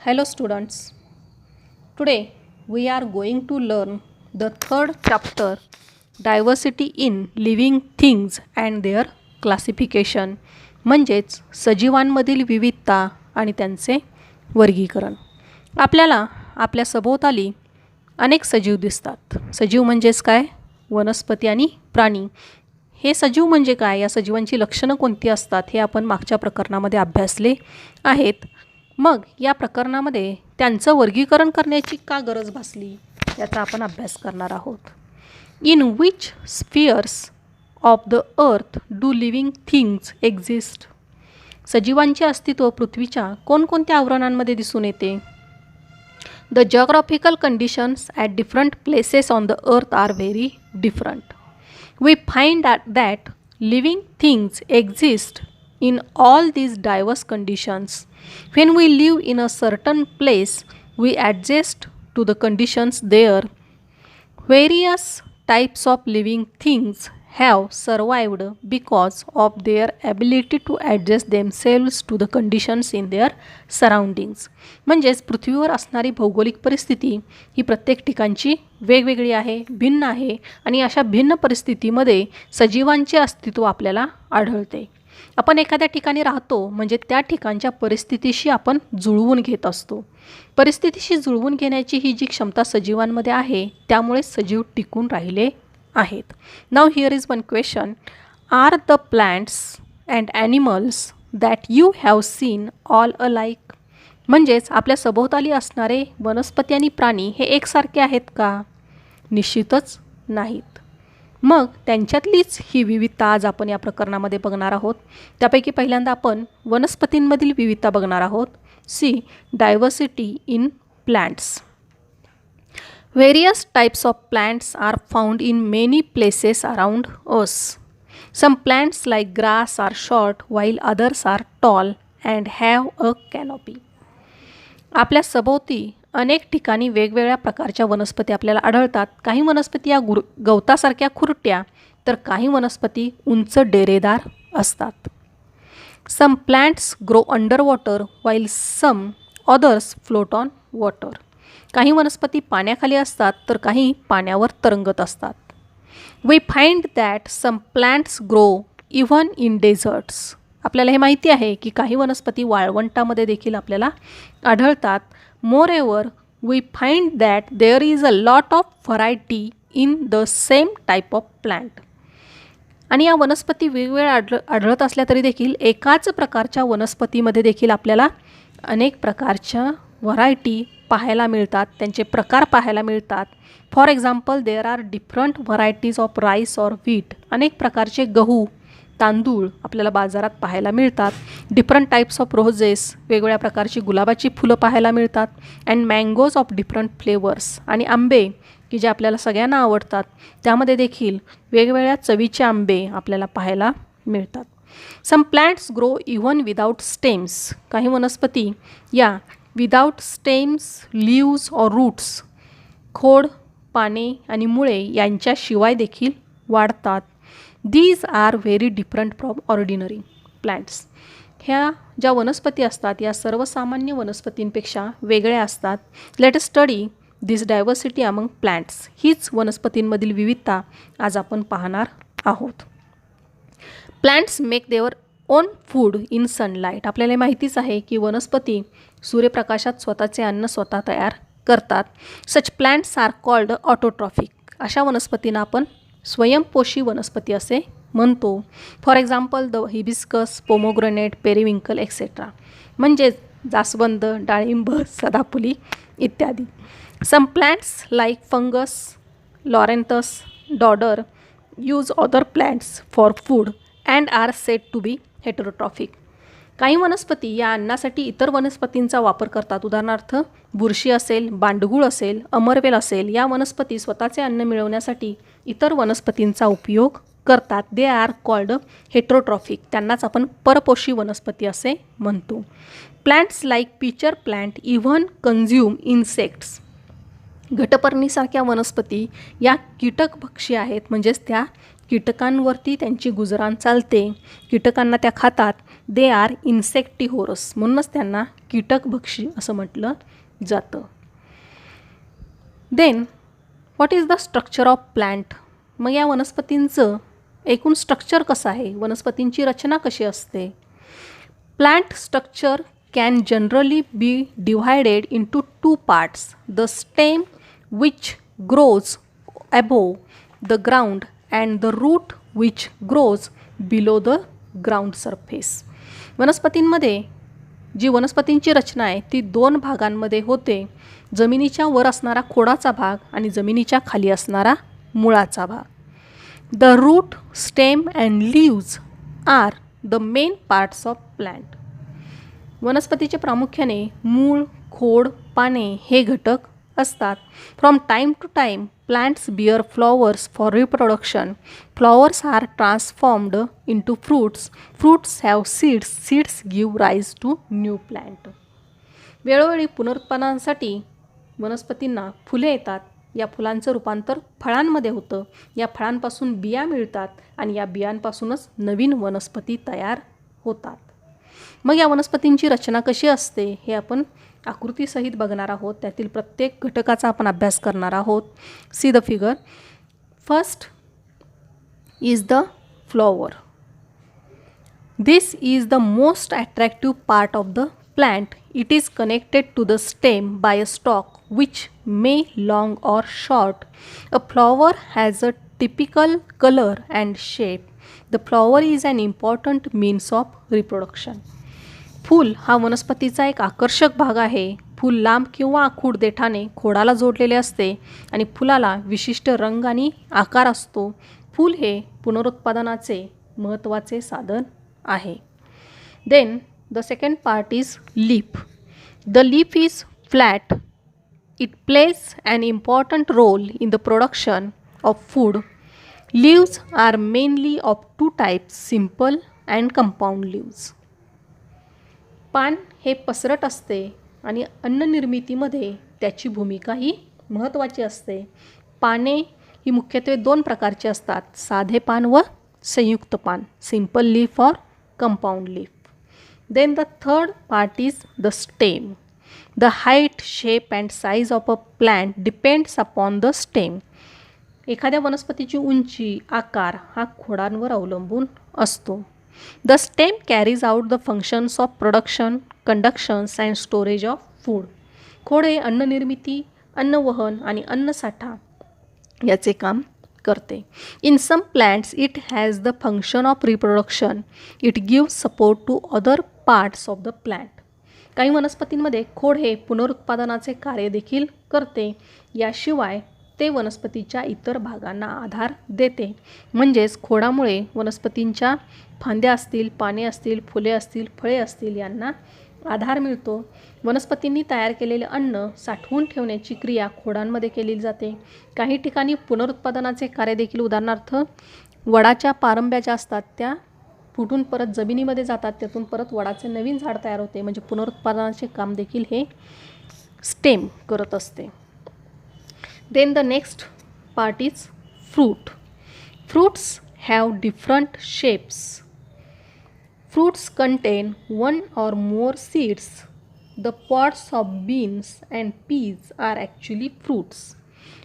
Hello students. Today we are going to learn the third chapter, Diversity in Living Things and their Classification, म्हणजेच सजीवांमधील विविधता आणि त्यांचे वर्गीकरण. आपल्याला आपल्या सभोवताली अनेक सजीव दिसतात. सजीव म्हणजेच काय? वनस्पती आणि प्राणी. हे सजीव म्हणजे काय? या सजीवांची लक्षणं कोणती असतात हे आपण मागच्या प्रकरणामध्ये अभ्यासले आहेत. मग या प्रकरणामध्ये त्यांचं वर्गीकरण करण्याची का गरज भासली याचा आपण अभ्यास करणार आहोत. In which spheres of the earth do living things exist? सजीवांचे अस्तित्व पृथ्वीच्या कोणकोणत्या आवरणांमध्ये दिसून येते? The geographical conditions at different places on the earth are very different. We find that living things exist in all these diverse conditions. When we live in a certain place, we adjust to the conditions there. Various types of living things have survived because of their ability to adjust themselves to the conditions in their surroundings. म्हणजेच पृथ्वीवर असणारी भौगोलिक परिस्थिती ही प्रत्येक ठिकाणची वेगवेगळी आहे, भिन्न आहे आणि अशा भिन्न परिस्थितीमध्ये सजीवांचे अस्तित्व आपल्याला आढळते. आपण एखाद्या ठिकाणी राहतो म्हणजे त्या ठिकाणच्या परिस्थितीशी आपण जुळवून घेत असतो. परिस्थितीशी जुळवून घेण्याची ही जी क्षमता सजीवांमध्ये आहे त्यामुळे सजीव टिकून राहिले आहेत. Now here is one question. Are the plants and animals that you have seen all alike? म्हणजेच आपल्या सभोवताली असणारे वनस्पती आणि प्राणी हे एकसारखे आहेत का? निश्चितच नाहीत. मग त्यांच्यातलीच ही विविधता आज आपण या प्रकरणामध्ये बघणार आहोत. त्यापैकी पहिल्यांदा आपण वनस्पतींमधील विविधता बघणार आहोत. See diversity in plants. Various types of plants are found in many places around us. Some plants like grass are short while others are tall and have a canopy. आपल्या सभोवती अनेक ठिकाणी वेगवेगळ्या प्रकारच्या वनस्पती आपल्याला आढळतात. काही वनस्पती या गवतासारख्या खुरट्या तर काही वनस्पती उंच डेरेदार असतात. Some plants grow underwater while some others float on water. काही वनस्पती पाण्याखाली असतात तर काही पाण्यावर तरंगत असतात. We find that some plants grow even in deserts. आपल्याला हे माहिती आहे की काही वनस्पती वाळवंटामध्ये देखील आपल्याला आढळतात. Moreover we find that there is a lot of variety in the same type of plant. आणि या वनस्पती वेगवेगळ्या आढळत असल्या तरी देखील एकाच प्रकारच्या वनस्पतीमध्ये देखील आपल्याला अनेक प्रकारच्या व्हरायटी पाहायला मिळतात, त्यांचे प्रकार पाहायला मिळतात. For example there are different varieties of rice or wheat. अनेक प्रकारचे गहू, तांदूळ आपल्याला बाजारात पाहायला मिळतात. डिफरंट टाईप्स ऑफ रोजेस, वेगवेगळ्या प्रकारची गुलाबाची फुलं पाहायला मिळतात. And mangoes of different flavours. आणि आंबे की जे आपल्याला सगळ्यांना आवडतात त्यामध्ये देखील वेगवेगळ्या चवीचे आंबे आपल्याला पाहायला मिळतात. Some plants grow even without stems. काही वनस्पती या विदाउट स्टेम्स, लीव्ज और रूट्स, खोड, पाने आणि मुळे यांच्याशिवाय देखील वाढतात. These are very different from ordinary plants. ह्या ज्या वनस्पती असतात या सर्वसामान्य वनस्पतींपेक्षा वेगळ्या असतात. Let us study this diversity among plants. हीच वनस्पतींमधील विविधता आज आपण पाहणार आहोत. Plants make their own food in sunlight. आपल्याला माहितीच आहे की वनस्पती सूर्यप्रकाशात स्वतःचे अन्न स्वतः तयार करतात. Such plants are called autotrophic. अशा वनस्पतींना आपण स्वयंपोषी वनस्पती असे म्हणतो. For example the hibiscus, pomegranate, periwinkle etcetera. म्हणजेच जास्वंद, डाळिंब, सदाफुली इत्यादी. Some plants like fungus, loranthus, dodder use other plants for food and are said to be heterotrophic. काही वनस्पती या अन्नासाठी इतर वनस्पतींचा वापर करतात. उदाहरणार्थ बुरशी असेल, बांडगुळ असेल, अमरवेल असेल, या वनस्पती स्वतःचे अन्न मिळवण्यासाठी इतर वनस्पतींचा उपयोग करतात. They are called heterotrophic. त्यांनाच आपण परपोषी वनस्पती असे म्हणतो. Plants like pitcher plant even consume insects. घटपर्णीसारख्या वनस्पती या कीटकभक्षी आहेत, म्हणजेच त्या कीटकांवरती त्यांची गुजराण चालते, कीटकांना त्या खातात. दे आर इन्सेक्टिव्होरस, म्हणूनच त्यांना कीटकभक्षी असं म्हटलं जातं. Then what is the structure of plant. मग या वनस्पतींचं एकूण स्ट्रक्चर कसं आहे, वनस्पतींची रचना कशी असते. Plant structure can generally be divided into two parts: the stem, which grows above the ground, and the root, which grows below the ground surface. वनस्पतींमध्ये जी वनस्पतींची रचना आहे ती दोन भागांमध्ये होते: जमिनीच्या वर असणारा खोडाचा भाग आणि जमिनीच्या खाली असणारा मुळाचा भाग. The root, stem and leaves are the main parts of plant. वनस्पतीचे प्रामुख्याने मूळ, खोड, पाने हे घटक असतात. From time to time plants bear flowers for reproduction. Flowers are transformed into fruits. Fruits have seeds. Seeds give rise to new plant. वेळोवेळी पुनरुत्पादनासाठी वनस्पतींना फुले येतात. या फुलांचं रूपांतर फळांमध्ये होतं. या फळांपासून बिया मिळतात आणि या बियांपासूनच नवीन वनस्पती तयार होतात. मग या वनस्पतींची रचना कशी असते हे आपण आकृतीसहित बघणार आहोत. त्यातील प्रत्येक घटकाचा आपण अभ्यास करणार आहोत. See the figure. First is the flower. This is the most attractive part of the plant. It is connected to the stem by a stalk which may long or short. A flower has a typical color and shape. The flower is an important means of reproduction. फूल हा वनस्पतीचा एक आकर्षक भाग आहे. फूल लांब किंवा आखूड देठाने खोडाला जोडलेले असते आणि फुलाला विशिष्ट रंग आणि आकार असतो. फूल हे पुनरुत्पादनाचे महत्त्वाचे साधन आहे. Then the second part is leaf. The leaf is flat. It plays an important role in the production of food. Leaves are mainly of two types: simple and compound leaves. पान हे पसरट असते आणि अन्न निर्मितीमध्ये त्याची भूमिका ही महत्त्वाची असते. पाने ही मुख्यत्वे दोन प्रकारची असतात: साधे पान व संयुक्त पान. सिंपल लीफ और compound leaf. Then the third part is the stem. The height, shape and size of a plant depends upon the stem. एखाद्या वनस्पतीची उंची, आकार हा खोडांवर अवलंबून असतो. The stem carries out the functions of production, conductions and storage of food. खोड हे अन्न निर्मिती, अन्न वहन आणि अन्न साठा याचे काम करते. In some plants it has the function of reproduction. It gives support to other parts of the plant. काही वनस्पतींमध्ये खोड हे पुनरुत्पादनाचे कार्य देखील करते. याशिवाय ते वनस्पतीच्या इतर भागांना आधार देते. म्हणजेच खोडामुळे वनस्पतींच्या फांद्या असतील, पाने असतील, फुले असतील, फळे असतील यांना आधार मिळतो. वनस्पतींनी तयार केलेले अन्न साठवून ठेवण्याची क्रिया खोडांमध्ये केली जाते. काही ठिकाणी पुनरुत्पादनाचे कार्य देखील, उदाहरणार्थ वडाच्या पारंब्या ज्या असतात त्या फुटून परत जमिनीमध्ये जातात, त्यातून परत वडाचे नवीन झाड तयार होते. म्हणजे पुनरुत्पादनाचे काम देखील हे स्टेम करत असते. Then the next part is fruit. Fruits have different shapes. Fruits contain one or more seeds. The pods of beans and peas are actually fruits.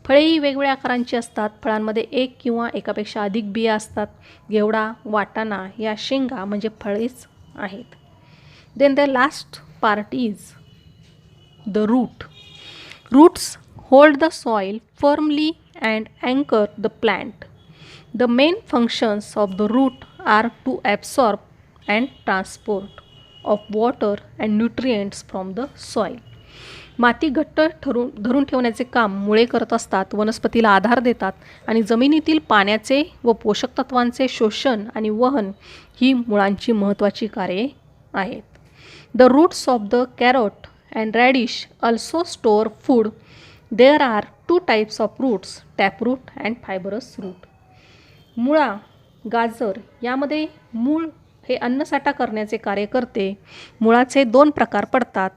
फळेही वेगवेगळ्या आकारांची असतात. फळांमध्ये एक किंवा एकापेक्षा अधिक बिया असतात. घेवडा, वाटाणा या शेंगा म्हणजे फळेच आहेत. Then the last part is the root. Roots hold the soil firmly and अँकर the plant. The main functions of the root are to absorb and transport of water and nutrients from the soil. माती घट्ट धरून ठेवण्याचे काम मुळे करत असतात. वनस्पतीला आधार देतात आणि जमिनीतील पाण्याचे व पोषक तत्वांचे शोषण आणि वहन ही मुळांची महत्त्वाची कार्ये आहेत. The roots of the carrot and radish also store food. There are two types of roots: taproot and fibrous root. मुळा, गाजर यामध्ये मूळ हे अन्नसाठा करण्याचे कार्य करते. मुळाचे दोन प्रकार पडतात.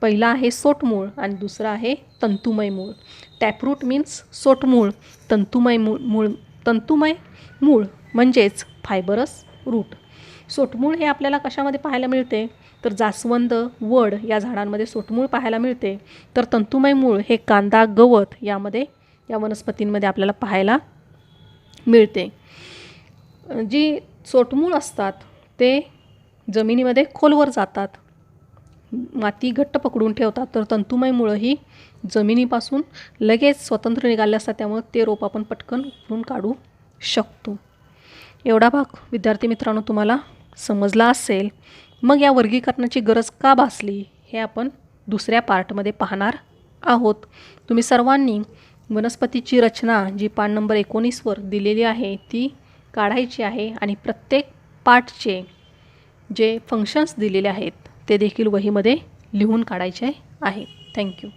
पहिला आहे सोटमूळ आणि दुसरा आहे तंतुमय मूळ. टॅपरूट मीन्स सोटमूळ, तंतुमय मूळ तंतुमय मूळ म्हणजेच फायबरस रूट. सोटमूळ हे आपल्याला कशामध्ये पाहायला मिळते? तर जास्वंद, वड या झाडांमध्ये सोटमूळ पाहायला मिळते. तर तंतुमय मूळ हे कांदा, गवत या वनस्पतींमध्ये आपल्याला पाहायला मिळते. जी सोटमूळ असतात ते जमिनीमध्ये खोलवर जातात, माती घट्ट पकडून ठेवतात. तर तंतुमय मुळं ही जमिनीपासून लगेच स्वतंत्र निघाले असतात, त्यामुळे ते रोप आपण पटकन उपटून काढू शकतो. एवढा भाग विद्यार्थी मित्रांनो तुम्हाला समजला असेल. मग या वर्गीकरणाची गरज का भासली हे आपण दुसऱ्या पार्टमध्ये पाहणार आहोत. तुम्ही सर्वांनी वनस्पतीची रचना जी पान नंबर 19वर दिलेली आहे ती काढायची आहे आणि प्रत्येक पार्टचे जे फंक्शन्स दिलेले आहेत ते देखील वहीमध्ये लिहून काढायचे आहे. थँक्यू.